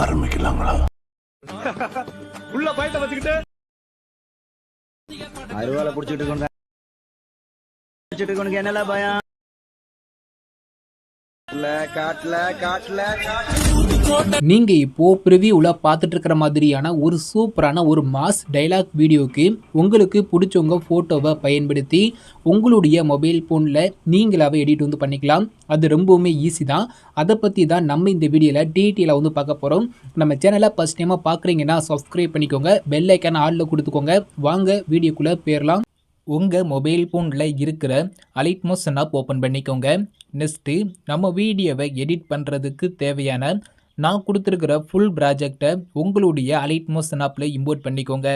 ஆரம்பிக்கலாங்களா? உள்ள பயத்தை வச்சுக்கிட்டு அருவாலை புடிச்சிட்டு இருக்கணும் என்னல பயம் காட்டுல நீங்க இப்போ ப்ரிவியூல பார்த்துட்டு இருக்கிற மாதிரியான ஒரு சூப்பரான ஒரு மாஸ் டைலாக் வீடியோக்கு உங்களுக்கு பிடிச்சவங்க போட்டோவை பயன்படுத்தி உங்களுடைய மொபைல் ஃபோனில் நீங்களாவே எடிட் வந்து பண்ணிக்கலாம். அது ரொம்பவுமே ஈஸி தான். அதை பற்றி தான் நம்ம இந்த வீடியோவில் டீட்டெயிலாக வந்து பார்க்க போகிறோம். நம்ம சேனலை ஃபஸ்ட் டைமாக பார்க்குறீங்கன்னா சப்ஸ்கிரைப் பண்ணிக்கோங்க, பெல் ஐக்கான ஆளில் கொடுத்துக்கோங்க. வாங்க வீடியோக்குள்ளே போயிடலாம். உங்கள் மொபைல் ஃபோனில் இருக்கிற அலிட்மோஷன் ஆப் ஓப்பன் பண்ணிக்கோங்க. நெக்ஸ்ட்டு நம்ம வீடியோவை எடிட் பண்ணுறதுக்கு தேவையான நான் கொடுத்துருக்கிற ஃபுல் ப்ராஜெக்டை உங்களுடைய அலிட்மோஷன் ஆப்பில் இம்போர்ட் பண்ணிக்கோங்க.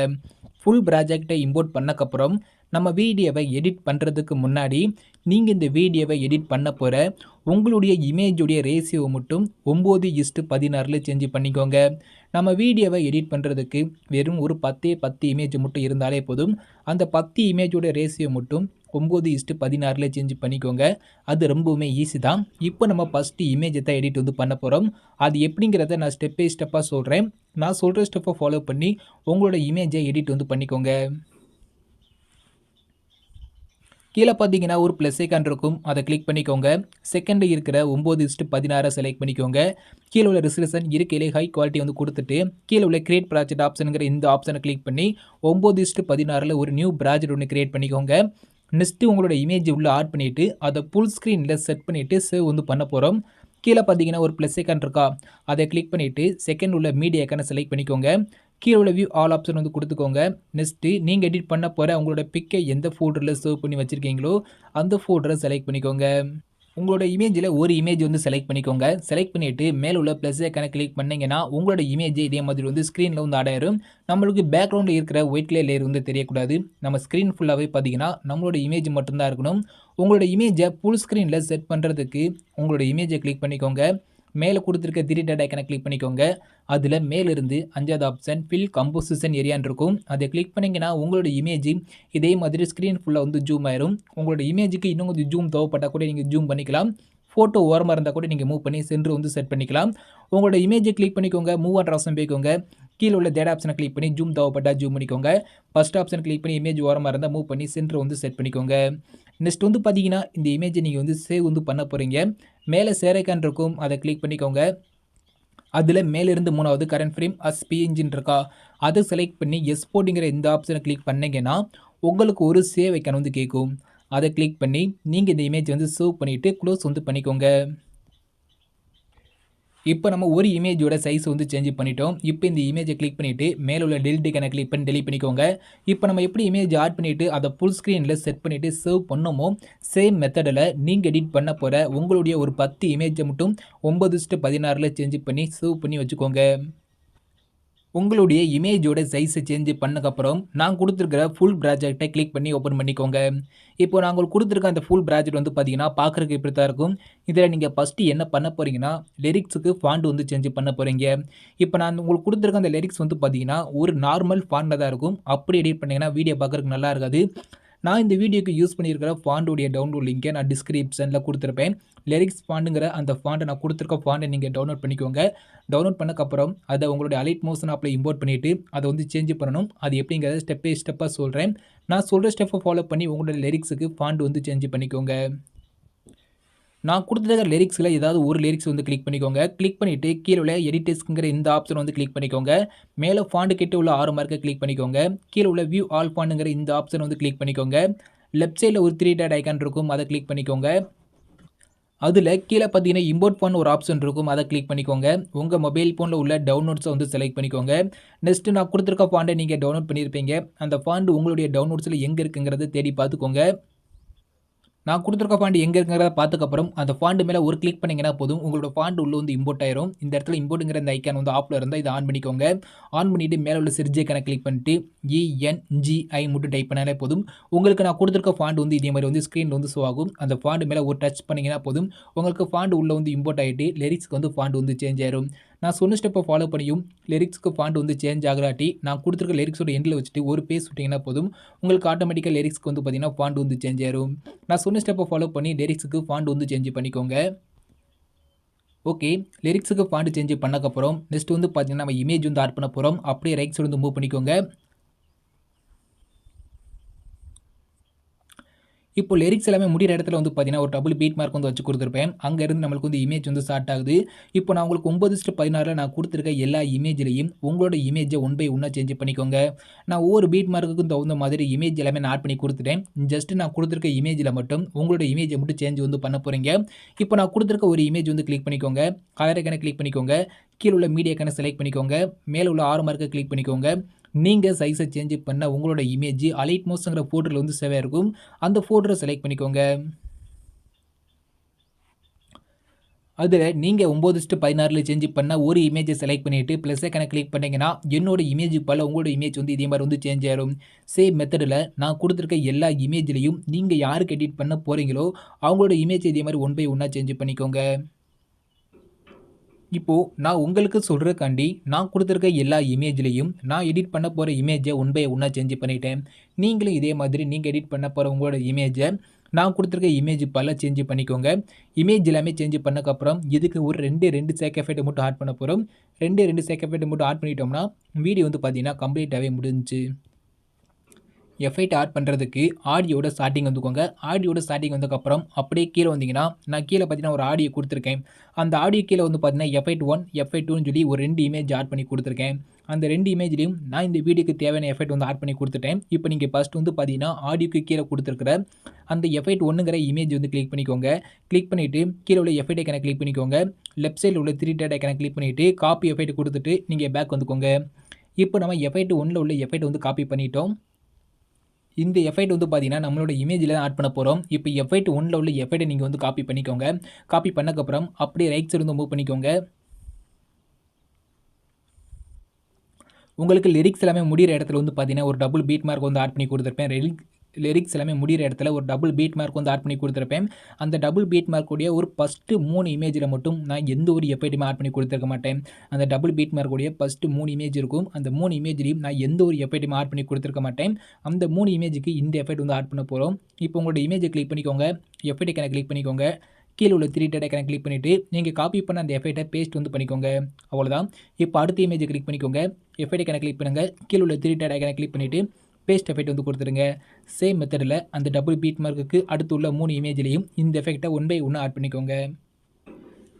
ஃபுல் ப்ராஜெக்டை இம்போர்ட் பண்ணக்கப்புறம் நம்ம வீடியோவை எடிட் பண்ணுறதுக்கு முன்னாடி நீங்கள் இந்த வீடியோவை எடிட் பண்ண போகிற உங்களுடைய இமேஜுடைய ரேஷியோ மட்டும் 9:16 சேஞ்ச் பண்ணிக்கோங்க. நம்ம வீடியோவை எடிட் பண்ணுறதுக்கு வெறும் ஒரு 10 இமேஜ் மட்டும் இருந்தாலே போதும். அந்த 10 இமேஜோட ரேஷியோ மட்டும் 9:16 சேஞ்ச் பண்ணிக்கோங்க. அது ரொம்பவுமே ஈஸி தான். இப்போ நம்ம ஃபஸ்ட்டு இமேஜை தான் எடிட் வந்து பண்ண போகிறோம். அது எப்படிங்கிறத நான் ஸ்டெப் பை ஸ்டெப்பாக சொல்கிறேன். நான் சொல்கிற ஸ்டெப்பை ஃபாலோ பண்ணி உங்களோட இமேஜை எடிட் வந்து பண்ணிக்கோங்க. கீழே பார்த்தீங்கன்னா ஒரு ப்ளஸ் ஐக்கான் இருக்கும், அதை கிளிக் பண்ணிக்கோங்க. செகண்ட் இருக்கிற 9:16 செலக்ட் பண்ணிக்கோங்க. கீழே உள்ள ரெசல்யூஷன் இருக்கையிலே ஹை குவாலிட்டி வந்து கொடுத்துட்டு கீழே உள்ள கிரியேட் ப்ராஜெக்ட் ஆப்ஷனுங்கிற இந்த ஆப்ஷனை கிளிக் பண்ணி 9:16 ஒரு நியூ ப்ராஜெக்ட் ஒன்று கிரியேட் பண்ணிக்கோங்க. நெக்ஸ்ட்டு உங்களோட இமேஜ் உள்ளே ஆட் பண்ணிவிட்டு அதை ஃபுல் ஸ்க்ரீனில் செட் பண்ணிவிட்டு சேவ் வந்து பண்ண போகிறோம். கீழே பார்த்தீங்கன்னா ஒரு ப்ளஸ் ஐக்கான் இருக்கா, அதை கிளிக் பண்ணிவிட்டு செகண்ட் உள்ள மீடியா ஐக்கானை செலக்ட் பண்ணிக்கோங்க. கீழே உள்ள வியூ ஆல் ஆப்ஷன் வந்து கொடுத்துக்கோங்க. நெக்ஸ்ட்டு நீங்கள் எடிட் பண்ண போகிற உங்களோட பிக்கை எந்த ஃபோல்டரில் சேவ் பண்ணி வச்சுருக்கீங்களோ அந்த ஃபோல்டரை செலக்ட் பண்ணிக்கோங்க. உங்களோட இமேஜில் ஒரு இமேஜ் வந்து செலக்ட் பண்ணிக்கோங்க. செலக்ட் பண்ணிவிட்டு மேலே உள்ள ப்ளஸ் ஐக்கானை கிளிக் பண்ணிங்கன்னா உங்களோட இமேஜ் இதே மாதிரி வந்து ஸ்க்ரீனில் வந்து ஆடாயிரும். நம்மளுக்கு பேக்ரவுண்டில் இருக்கிற ஒயிட் கலர் லேயர் வந்து தெரியக்கூடாது. நம்ம ஸ்க்ரீன் ஃபுல்லாகவே பார்த்தீங்கன்னா நம்மளோட இமேஜ் மட்டும்தான் இருக்கணும். உங்களோட இமேஜை ஃபுல் ஸ்க்ரீனில் செட் பண்ணுறதுக்கு உங்களோட இமேஜை கிளிக் பண்ணிக்கோங்க. மேலே கொடுத்துருக்க 3 டாட் ஐக்கனை கிளிக் பண்ணிக்கோங்க. அதில் மேலிருந்து 5வது ஆப்ஷன் ஃபில் கம்போசிஷன் ஏரியான்னு இருக்கும். அதை கிளிக் பண்ணிங்கன்னா உங்களோட இமேஜ் இதே மாதிரி ஸ்க்ரீன் ஃபுல்லாக வந்து ஜூம் ஆயிரும். உங்களோட இமேஜுக்கு இன்னும் கொஞ்சம் ஜூம் தேவைப்பட்டால் கூட நீங்கள் ஜூம் பண்ணிக்கலாம். ஃபோட்டோ ஓரமாக இருந்தால் கூட நீங்கள் மூவ் பண்ணி சென்டர் வந்து செட் பண்ணிக்கலாம். உங்களோட இமேஜை கிளிக் பண்ணிக்கோங்க. மூவ் ஆன் ஆப்ஷன் போய்க்கோங்க. கீழே உள்ள தேர்ட் ஆப்ஷனை கிளிக் பண்ணி ஜூம் தேவைப்பட்டால் ஜூம் பண்ணிக்கோங்க. ஃபஸ்ட் ஆப்ஷன் கிளிக் பண்ணி இமேஜ் ஓரமாக இருந்தால் மூவ் பண்ணி சென்டர் வந்து செட் பண்ணிக்கோங்க. நெக்ஸ்ட் வந்து பார்த்தீங்கன்னா இந்த இமேஜை நீங்கள் வந்து சேவ் வந்து பண்ண போகிறீங்க. மேலே சேரைக்கான் இருக்கும், அதை கிளிக் பண்ணிக்கோங்க. அதில் மேலிருந்து 3வது கரண்ட் ஃப்ரேம் அஸ் பிஎன்ஜின்னு இருக்கா, அதை செலக்ட் பண்ணி எக்ஸ்போர்ட்டுங்கிற இந்த ஆப்ஷனை கிளிக் பண்ணிங்கன்னா உங்களுக்கு ஒரு சேவ் ஐக்கான் வந்து கேட்கும். அதை கிளிக் பண்ணி நீங்கள் இந்த இமேஜ் வந்து சேவ் பண்ணிவிட்டு க்ளோஸ் வந்து பண்ணிக்கோங்க. இப்போ நம்ம ஒரு இமேஜோட சைஸ் வந்து சேஞ்ச் பண்ணிட்டோம். இப்போ இந்த இமேஜை கிளிக் பண்ணிவிட்டு மேலே உள்ள டெலிட் ஐக்கானை கிளிக் பண்ணி டெலிட் பண்ணிக்கோங்க. இப்போ நம்ம எப்படி இமேஜ் ஆட் பண்ணிவிட்டு அதை ஃபுல் ஸ்க்ரீனில் செட் பண்ணிவிட்டு சேவ் பண்ணோமோ சேம் மெத்தடில் நீங்கள் எடிட் பண்ண போகிற உங்களுடைய ஒரு 10 இமேஜை மட்டும் 9:16 சேஞ்ச் பண்ணி சேவ் பண்ணி வச்சுக்கோங்க. உங்களுடைய இமேஜோட சைஸை சேஞ்ச் பண்ணக்கப்புறம் நான் கொடுத்துருக்கிற ஃபுல் ப்ராஜெக்டை கிளிக் பண்ணி ஓப்பன் பண்ணிக்கோங்க. இப்போ நான் உங்களுக்கு கொடுத்துருக்க அந்த ஃபுல் ப்ராஜெக்ட் வந்து பார்த்தீங்கன்னா பார்க்குறதுக்கு இப்படி தான் இருக்கும். இதில் நீங்கள் ஃபஸ்ட்டு என்ன பண்ண போகிறீங்கன்னா லிரிக்ஸுக்கு ஃபாண்ட் வந்து சேஞ்ச் பண்ண போகிறீங்க. இப்போ நான் உங்களுக்கு கொடுத்துருக்க அந்த லிரிக்ஸ் வந்து பார்த்தீங்கன்னா ஒரு நார்மல் ஃபாண்டில் தான் இருக்கும். அப்படி எடிட் பண்ணிங்கன்னா வீடியோ பார்க்குறதுக்கு நல்லா இருக்காது. நான் இந்த வீடியோக்கு யூஸ் பண்ணியிருக்கிற ஃபாண்டுடைய டவுன்லோட் லிங்கை நான் டிஸ்கிரிப்ஷனில் கொடுத்துருப்பேன். லிரிக்ஸ் ஃபாண்டுங்கிற அந்த ஃபாண்டை நான் கொடுத்துருக்க ஃபாண்டை நீங்கள் டவுன்லோட் பண்ணிக்கோங்க. டவுன்லோட் பண்ணக்கப்புறம் அதை உங்களுடைய அலிட்மோஷன் ஆப்பில் இம்போர்ட் பண்ணிவிட்டு அதை வந்து சேஞ்ச் பண்ணணும். அது எப்படிங்கிறத ஸ்டெப் பை ஸ்டெப்பாக சொல்கிறேன். நான் சொல்கிற ஸ்டெப்பை ஃபாலோ பண்ணி உங்களோட லிரிக்ஸுக்கு ஃபாண்ட் வந்து சேஞ்ச் பண்ணிக்கோங்க. நான் கொடுத்துருக்க லிரிக்ஸில் ஏதாவது ஒரு லிரிக்ஸ் வந்து கிளிக் பண்ணிக்கோங்க. கிளிக் பண்ணிவிட்டு கீழே உள்ள எடிட்டர்ஸ்ங்கிற இந்த ஆப்ஷன் வந்து கிளிக் பண்ணிக்கோங்க. மேலே ஃபாண்ட் கிட்ட உள்ள 6 மார்க்கை கிளிக் பண்ணிக்கோங்க. கீழே உள்ள வியூ ஆல் ஃபாண்டுங்கிற இந்த ஆப்ஷன் வந்து கிளிக் பண்ணிக்கோங்க. லெஃப்ட் சைடில் ஒரு 3 டாட் ஐக்கான் இருக்கும், அதை கிளிக் பண்ணிக்கோங்க. அதில் கீழே பார்த்தீங்கன்னா இம்போர்ட் ஃபாண்ட் ஒரு ஆப்ஷன் இருக்கும், அதை கிளிக் பண்ணிக்கோங்க. உங்கள் மொபைல் ஃபோனில் உள்ள டவுன்லோட்ஸை வந்து செலக்ட் பண்ணிக்கோங்க. நெக்ஸ்ட்டு நான் கொடுத்துருக்க ஃபாண்டை நீங்கள் டவுன்லோட் பண்ணியிருப்பீங்க. அந்த ஃபாண்ட் உங்களுடைய டவுன்லோட்ஸில் எங்கே இருக்குங்கிறத தேடி பார்த்துக்கோங்க. நான் கொடுத்துருக்க ஃபாண்ட் எங்கே இருக்கிறத பார்த்துக்கப்புறம் அந்த ஃபாண்ட் மேலே ஒரு கிளிக் பண்ணிங்கன்னா போதும், உங்களோட ஃபாண்ட் உள்ளே வந்து இம்போர்ட் ஆயிரும். இந்த இடத்துல இம்போர்ட்டுங்கிற இந்த ஐக்கான் வந்து ஆஃபில் இருந்தால் இதை ஆன் பண்ணிக்கோங்க. ஆன் பண்ணிவிட்டு மேலே உள்ள சிர்ஜ் ஐக்கானை கிளிக் பண்ணிட்டு ENGI மட்டும் டைப் பண்ணாலே போதும். உங்களுக்கு நான் கொடுத்துருக்க ஃபாண்ட் வந்து இதே மாதிரி வந்து ஸ்க்ரீனில் வந்து ஷோ ஆகும். அந்த ஃபாண்ட் மேலே ஒரு டச் பண்ணிங்கன்னா போதும், உங்களுக்கு ஃபாண்ட் உள்ளே வந்து இம்போர்ட் ஆகிட்டு லிரிக்ஸ்க்கு வந்து ஃபாண்ட் வந்து சேஞ்ச் ஆயிரும். நான் சொன்ன ஸ்டெப்பை ஃபாலோ பண்ணியும் லிரிக்ஸ்க்கு ஃபாண்ட் வந்து சேஞ்ச் ஆகலாட்டி நான் கொடுத்துருக்க லிரிக்ஸோட எண்டில் வச்சுட்டு ஒரு பேஸ் விட்டிங்கன்னா போதும், உங்களுக்கு ஆட்டோமேட்டிக்காக லிரிக்ஸ்க்கு வந்து பார்த்தீங்கன்னா ஃபாண்ட் வந்து சேஞ்ச் ஆயிரும். நான் சொன்ன ஸ்டெப்பை ஃபாலோ பண்ணி லிரிக்ஸுக்கு ஃபாண்ட் வந்து சேஞ்ச் பண்ணிக்கோங்க. ஓகே, லிரிக்ஸுக்கு ஃபாண்ட் சேஞ்ச் பண்ணக்கப்புறம் நெக்ஸ்ட் வந்து பார்த்தீங்கன்னா நம்ம இமேஜ் வந்து ஆட் பண்ண போகிறோம். அப்படியே ரைட் சைடு வந்து மூவ் பண்ணிக்கோங்க. இப்போ லிரிக்ஸ் எல்லாமே முடிகிற இடத்துல வந்து பார்த்தீங்கன்னா ஒரு டபுள் பீட் மார்க் வந்து வச்சு கொடுத்துருப்பேன். அங்கேருந்து நம்மளுக்கு வந்து இமேஜ் வந்து ஸ்டார்ட் ஆகுது. இப்போ நான் உங்களுக்கு 9:16 நான் கொடுத்துருக்க எல்லா இமேஜ்லையும் உங்களோட இமேஜை ஒன் பை ஒன்னாக சேஞ்ச் பண்ணிக்கோங்க. நான் ஒவ்வொரு பீட் மார்க்குக்கும் தகுந்த மாதிரி இமேஜ் எல்லாமே நான் ஆட் பண்ணி கொடுத்துட்டேன். ஜஸ்ட் நான் கொடுத்துருக்க இமேஜில் மட்டும் உங்களோட இமேஜை மட்டும் சேஞ்ச் வந்து பண்ண போகிறீங்க. இப்போ நான் கொடுத்துருக்க ஒரு இமேஜ் வந்து கிளிக் பண்ணிக்கோங்க. கலருக்கான கிளிக் பண்ணிக்கோங்க. கீழே உள்ள மீடியாக்கான செலக்ட் பண்ணிக்கோங்க. மேலே உள்ள ஆரோ மார்க்கை கிளிக் பண்ணிக்கோங்க. நீங்கள் சைஸை சேஞ்ச் பண்ண உங்களோட இமேஜ் அலைட் மோஸ்ங்கிற ஃபோல்டரில் வந்து சேவ் இருக்கும். அந்த ஃபோல்டரை செலக்ட் பண்ணிக்கோங்க. அதில் நீங்கள் 9:16 சேஞ்ச் பண்ண ஒரு இமேஜை செலக்ட் பண்ணிவிட்டு ப்ளஸ் ஐக்கான கிளிக் பண்ணிங்கன்னா என்னோட இமேஜ் போல் உங்களோட இமேஜ் வந்து இதே மாதிரி வந்து சேஞ்ச் ஆயிரும். சேம் மெத்தடில் நான் கொடுத்துருக்க எல்லா இமேஜ்லையும் நீங்கள் யாருக்கு எடிட் பண்ண போகிறீங்களோ அவங்களோட இமேஜ் இதே மாதிரி ஒன் பை ஒன்னாக சேஞ்ச் பண்ணிக்கோங்க. இப்போது நான் உங்களுக்கு சொல்கிறக்காண்டி நான் கொடுத்துருக்க எல்லா இமேஜ்லையும் நான் எடிட் பண்ண போகிற இமேஜை ஒன் பை ஒன்னாக சேஞ்ச் பண்ணிட்டேன். நீங்களும் இதே மாதிரி நீங்கள் எடிட் பண்ண போகிற உங்களோட இமேஜை நான் கொடுத்துருக்க இமேஜ் பல சேஞ்ச் பண்ணிக்கோங்க. இமேஜ் எல்லாமே சேஞ்ச் பண்ணக்கப்புறம் இதுக்கு ஒரு ரெண்டு சேக் எஃபெக்ட் மட்டும் ஆட் பண்ண போகிறோம். ரெண்டு சேக் எஃபெக்ட் மட்டும் ஆட் பண்ணிட்டோம்னா வீடியோ வந்து பார்த்தீங்கன்னா கம்ப்ளீட்டாகவே முடிஞ்சிச்சு. எஃபெக்ட் ஆட் பண்ணுறதுக்கு ஆடியோட ஸ்டார்டிங் வந்துக்கோங்க. ஆடியோட ஸ்டார்டிங் வந்ததுக்கப்புறம் அப்படியே கீழே வந்தீங்கன்னா நான் கீழே பார்த்தீங்கன்னா ஒரு ஆடியோ கொடுத்துருக்கேன். அந்த ஆடியோ கீழே வந்து பார்த்தீங்கன்னா எஃபெக்ட் 1 எஃபெக்ட் 2ன்னு சொல்லி ஒரு 2 இமேஜ் ஆட் பண்ணி கொடுத்துருக்கேன். அந்த 2 இமேஜ்லையும் நான் இந்த வீடியோக்கு தேவையான எஃபெக்ட் வந்து ஆட் பண்ணி கொடுத்துட்டேன். இப்போ நீங்கள் ஃபஸ்ட் வந்து பார்த்தீங்கன்னா ஆடியோக்கு கீழே கொடுத்துருக்குற அந்த எஃபெக்ட் 1ங்கிற இமேஜ் வந்து கிளிக் பண்ணிக்கோங்க. கிளிக் பண்ணிவிட்டு கீழே உள்ள எஃபெக்ட் ஐக்கான கிளிக் பண்ணிக்கோங்க. லெஃப்ட் சைடில் உள்ள 3 டாட் ஐக்கான கிளிக் பண்ணிவிட்டு காப்பி எஃபெக்ட் கொடுத்துட்டு நீங்கள் பேக் வந்துக்கோங்க. இப்போ நம்ம எஃபெக்ட் 1ல் உள்ள எஃபெக்ட் வந்து காப்பி பண்ணிட்டோம். இந்த எஃபெக்ட் வந்து பார்த்தீங்கன்னா நம்மளோட இமேஜில் ஆட் பண்ண போகிறோம். இப்போ எஃபெக்ட் 1ல் உள்ள எஃபெக்ட்டை நீங்கள் வந்து காப்பி பண்ணிக்கோங்க. காப்பி பண்ணக்கப்புறம் அப்படியே ரைட் சைடு வந்து மூவ் பண்ணிக்கோங்க. உங்களுக்கு லிரிக்ஸ் எல்லாமே முடிகிற இடத்துல வந்து பார்த்தீங்கன்னா ஒரு டபுள் பீட் மார்க் வந்து ஆட் பண்ணி கொடுத்துருப்பேன். லிரிக்ஸ் எல்லாமே முடிகிற இடத்துல ஒரு டபுள் பீட் மார்க் வந்து ஆட் பண்ணி கொடுத்துருப்பேன். அந்த டபுள் பீட் மார்க்குடைய ஒரு ஃபஸ்ட்டு 3 இமேஜில் மட்டும் நான் எந்த ஒரு எஃபெக்ட்டுமே ஆட் பண்ணி கொடுத்துருக்க மாட்டேன். அந்த டபுள் பீட் மார்க்குடைய ஃபஸ்ட்டு 3 இமேஜ் இருக்கும். அந்த 3 இமேஜ்லையும் நான் எந்த ஒரு எஃபெக்ட்டுமே ஆட் பண்ணி கொடுத்துருக்க மாட்டேன். அந்த 3 இமேஜுக்கு இந்த எஃபெக்ட் வந்து ஆட் பண்ண போகிறோம். இப்போ உங்களோட இமேஜை கிளிக் பண்ணிக்கோங்க. எஃபெக்ட் ஐக்கான கிளிக் பண்ணிக்கோங்க. கீழே உள்ள 3 டாட் ஐக்கான கிளிக் பண்ணிவிட்டு நீங்கள் காப்பி பண்ண அந்த எஃபெக்ட்டை பேஸ்ட் வந்து பண்ணிக்கோங்க. அவ்வளோதான். இப்போ அடுத்த இமேஜை கிளிக் பண்ணிக்கோங்க. எஃபெக்ட் ஐக்கான கிளிக் பண்ணுங்கள். கீழே உள்ள 3 டாட் ஐக்கான கிளிக் பண்ணிவிட்டு பேஸ்ட் எஃபெக்ட் வந்து கொடுத்துருங்க. சேம் மெத்தடில் அந்த டபுள் பீட் மார்க்குக்கு அடுத்து உள்ள 3 இமேஜ்லையும் இந்த எஃபெக்ட்டை ஒன் பை ஒன்று ஆட் பண்ணிக்கோங்க.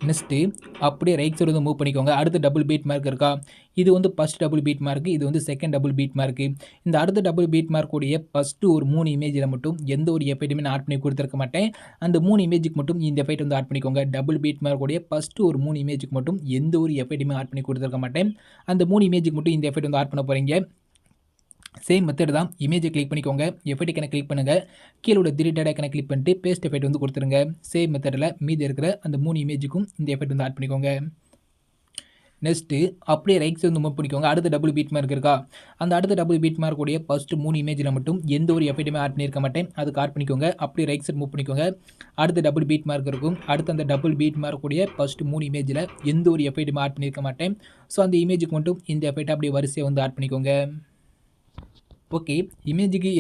நெக்ஸ்ட்டு அப்படியே ரைட் சைடு வந்து மூவ் பண்ணிக்கோங்க. அடுத்த டபுள் பீட் மார்க் இருக்கா, இது வந்து ஃபஸ்ட் டபுள் பீட் மார்க்கு, இது வந்து செகண்ட் டபுள் பீட் மார்க்கு. இந்த அடுத்த டபுள் பீட் மார்க்குடைய ஃபஸ்ட்டு ஒரு 3 இமேஜில் மட்டும் எந்த ஒரு எஃபெக்ட்டுமே நான் ஆட் பண்ணி கொடுத்துருக்க மாட்டேன். அந்த 3 இமேஜுக்கு மட்டும் இந்த எஃபெக்ட் வந்து ஆட் பண்ணிக்கோங்க. டபுள் பீட் மார்க்குடைய ஃபஸ்ட்டு ஒரு 3 இமேஜுக்கு மட்டும் எந்த ஒரு எஃபெக்ட்டுமே ஆட் பண்ணி கொடுத்துருக்க மாட்டேன். அந்த 3 இமேஜுக்கு மட்டும் இந்த எஃபெக்ட் வந்து ஆட் பண்ண போகிறீங்க. சேம் மெத்தட் தான். இமேஜை கிளிக் பண்ணிக்கோங்க. எஃபெக்ட் ஐக்கான கிளிக் பண்ணுங்கள். கீழே உள்ள 3 டாட் ஐக்கான கிளிக் பண்ணிட்டு பேஸ்ட் எஃபெக்ட் வந்து கொடுத்துருங்க. சேம் மெத்தடில் மீதி இருக்கிற அந்த 3 இமேஜுக்கும் இந்த எஃபெக்ட் வந்து ஆட் பண்ணிக்கோங்க. நெக்ஸ்ட்டு அப்படியே ரைட் சைடு வந்து மூவ் பண்ணிக்கோங்க. அடுத்த டபுள் பீட் மார்க் இருக்கா, அந்த அடுத்த டபுள் பீட் மார்க்குடைய ஃபஸ்ட்டு 3 இமேஜில் மட்டும் எந்த ஒரு எஃபெக்ட்டுமே ஆட் பண்ணியிருக்க மாட்டேன். அதுக்கு ஆட் பண்ணிக்கோங்க. அப்படியே ரைட் சைடு மூவ் பண்ணிக்கோங்க. அடுத்த டபுள் பீட் மார்க் இருக்கும். அடுத்த அந்த டபுள் பீட் மார்க்குடைய ஃபஸ்ட்டு 3 இமேஜில் எந்த ஒரு எஃபெக்ட்டுமே ஆட் பண்ணியிருக்க மாட்டேன். ஸோ அந்த இமேஜுக்கு மட்டும் இந்த எஃபெக்ட் அப்படியே வரிசையாக வந்து ஆட் பண்ணிக்கோங்க. ஓகே, இமேஜுக்கு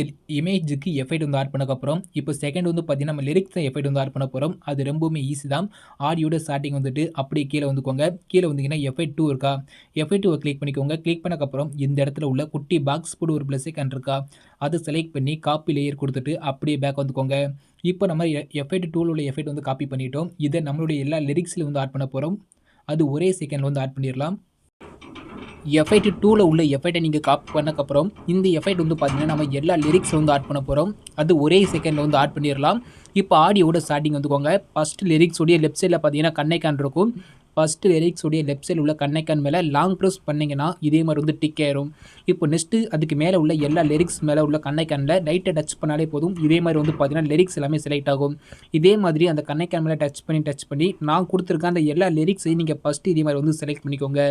எஃபெக்ட் வந்து ஆட் பண்ணக்கப்புறம் இப்போ செகண்ட் வந்து பார்த்தீங்கன்னா நம்ம லிரிக்ஸ் எஃபெக்ட் வந்து ஆட் பண்ண போகிறோம். அது ரொம்பவுமே ஈஸி தான். ஆடியோட ஸ்டார்டிங் வந்துட்டு அப்படியே கீழே வந்துக்கோங்க. கீழே வந்தீங்கன்னா எஃபெக்ட் 2 இருக்கா, எஃபெக்ட் 2 கிளிக் பண்ணிக்கோங்க. கிளிக் பண்ணக்கப்புறம் இந்த இடத்துல உள்ள குட்டி பாக்ஸ் போட்டு ஒரு ப்ளஸ் ஐக்கான் இருக்கா, அதை செலக்ட் பண்ணி காப்பி லேயர் கொடுத்துட்டு அப்படியே பேக் வந்துக்கோங்க. இப்போ நம்ம எஃபெக்ட் 2ல் உள்ள எஃபெக்ட் வந்து காப்பி பண்ணிட்டோம். இதை நம்மளுடைய எல்லா லிரிக்ஸில் வந்து ஆட் பண்ண போகிறோம். அது ஒரே செகண்டில் வந்து ஆட் பண்ணிடலாம். எஃபெக்ட் 2ல் உள்ள எஃபெக்ட்டை நீங்கள் காப்பி பண்ணக்கப்புறம் இந்த எஃபெக்ட் வந்து பார்த்தீங்கன்னா நம்ம எல்லா லிரிக்ஸில் வந்து ஆட் பண்ண போகிறோம். அது ஒரே செகண்டில் வந்து ஆட் பண்ணிடலாம். இப்போ ஆடியோட ஸ்டார்டிங் வந்துக்கோங்க. ஃபஸ்ட் லிரிக்ஸுடைய லெஃப்ட் சைடில் பார்த்தீங்கன்னா கண்ணைக்கான் இருக்கும். ஃபஸ்ட்டு லிரிக்ஸுடைய லெஃப்ட் சைடில் உள்ள கண்ணைக்கான் மேலே லாங் ப்ரெஸ் பண்ணிங்கன்னா இதே மாதிரி வந்து டிக் ஆயிரும். இப்போ நெக்ஸ்ட்டு அதுக்கு மேலே உள்ள எல்லா லிரிக்ஸ் மேலே உள்ள கண்ணைக்கானில் லைட்டை டச் பண்ணாலே போதும். இதே மாதிரி வந்து பார்த்தீங்கன்னா லிரிக்ஸ் எல்லாமே செலக்ட் ஆகும். இதே மாதிரி அந்த கண்ணைக்கான் மேலே டச் பண்ணி நான் கொடுத்துருக்க அந்த எல்லா லிரிக்ஸையும் நீங்கள் ஃபஸ்ட்டு இதே மாதிரி வந்து செலக்ட் பண்ணிக்கோங்க.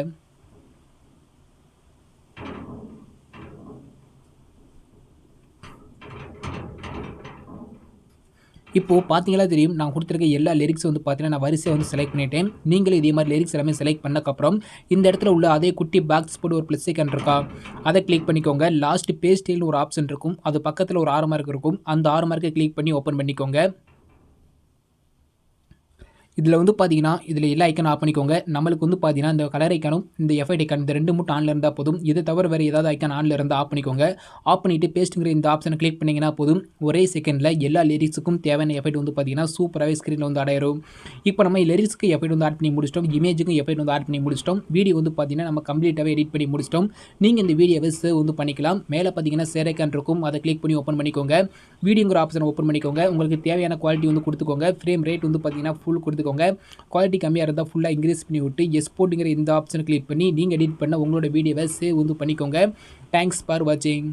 இப்போது பார்த்தீங்களா தெரியும், நான் கொடுத்துருக்க எல்லா லிரிக்ஸ் வந்து பார்த்தீங்கன்னா நான் வரிசையாக வந்து செலக்ட் பண்ணிட்டேன். நீங்களும் இதே மாதிரி லிரிக்ஸ் எல்லாமே செலக்ட் பண்ணக்கப்புறம் இந்த இடத்துல உள்ள அதே குட்டி பாக்ஸ் போட்டு ஒரு ப்ளஸ் ஐக்கான் இருக்கா, அதை கிளிக் பண்ணிக்கோங்க. லாஸ்ட் பேஜ் டெயில்னு ஒரு ஆப்ஷன் இருக்கும், அது பக்கத்தில் ஒரு 6 மார்க் இருக்கும். அந்த 6 மார்க்கை கிளிக் பண்ணி ஓப்பன் பண்ணிக்கோங்க. இதில் வந்து பார்த்தீங்கன்னா இதில் எல்லா ஐக்கானும் ஆஃப் பண்ணிக்கோங்க. நம்மளுக்கு வந்து பார்த்தீங்கன்னா இந்த கலர் ஐக்கானும் இந்த எஃபெக்ட் ஐக்கான் இந்த 2 மட்டும் ஆனில் இருந்தால் போதும். இதை தவிர வேறு ஏதாவது ஐக்கான் ஆனில் இருந்தால் ஆஃப் பண்ணிக்கோங்க. ஆஃப் பண்ணிவிட்டு பேஸ்ட்டுங்கிற இந்த ஆப்ஷனை கிளிக் பண்ணிங்கன்னா போதும். ஒரே செகண்டில் எல்லா லிரிக்ஸுக்கும் தேவையான எஃபெக்ட் வந்து பார்த்தீங்கன்னா சூப்பராகவே ஸ்க்ரீனில் வந்து அடையிடும். இப்போ நம்ம லிரிக்ஸ்க்கு எஃபெக்ட் வந்து ஆட் பண்ணி முடிச்சிட்டோம், இமேஜுக்கும் எஃபெக்ட் வந்து ஆட் பண்ணி முடிச்சிட்டோம். வீடியோ வந்து பார்த்தீங்கன்னா நம்ம கம்ப்ளீட்டாகவே எடிட் பண்ணி முடிச்சிட்டோம். நீங்கள் இந்த வீடியோவை சேவ் வந்து பண்ணிக்கலாம். மேலே பார்த்தீங்கன்னா ஷேர் ஐக்கான் இருக்கும், அதை கிளிக் பண்ணி ஓப்பன் பண்ணிக்கோங்க. வீடியோங்கிற ஆப்ஷனை ஓப்பன் பண்ணிக்கோங்க. உங்களுக்கு தேவையான குவாலிட்டி வந்து கொடுத்துக்கோங்க. ஃப்ரேம் ரேட் வந்து பார்த்தீங்கன்னா ஃபுல் கொடுத்துக்கோங்க. குவாலிட்டி கம்மியாக இருந்தால் ஃபுல்லாக இன்க்ரீஸ் பண்ணி விட்டு எக்ஸ்போர்ட்டுங்கிற இந்த ஆப்ஷனை கிளிக் பண்ணி நீங்கள் எடிட் பண்ண உங்களோட வீடியோவை சேவ் வந்து பண்ணிக்கோங்க. தேங்க்ஸ் ஃபார் வாட்சிங்.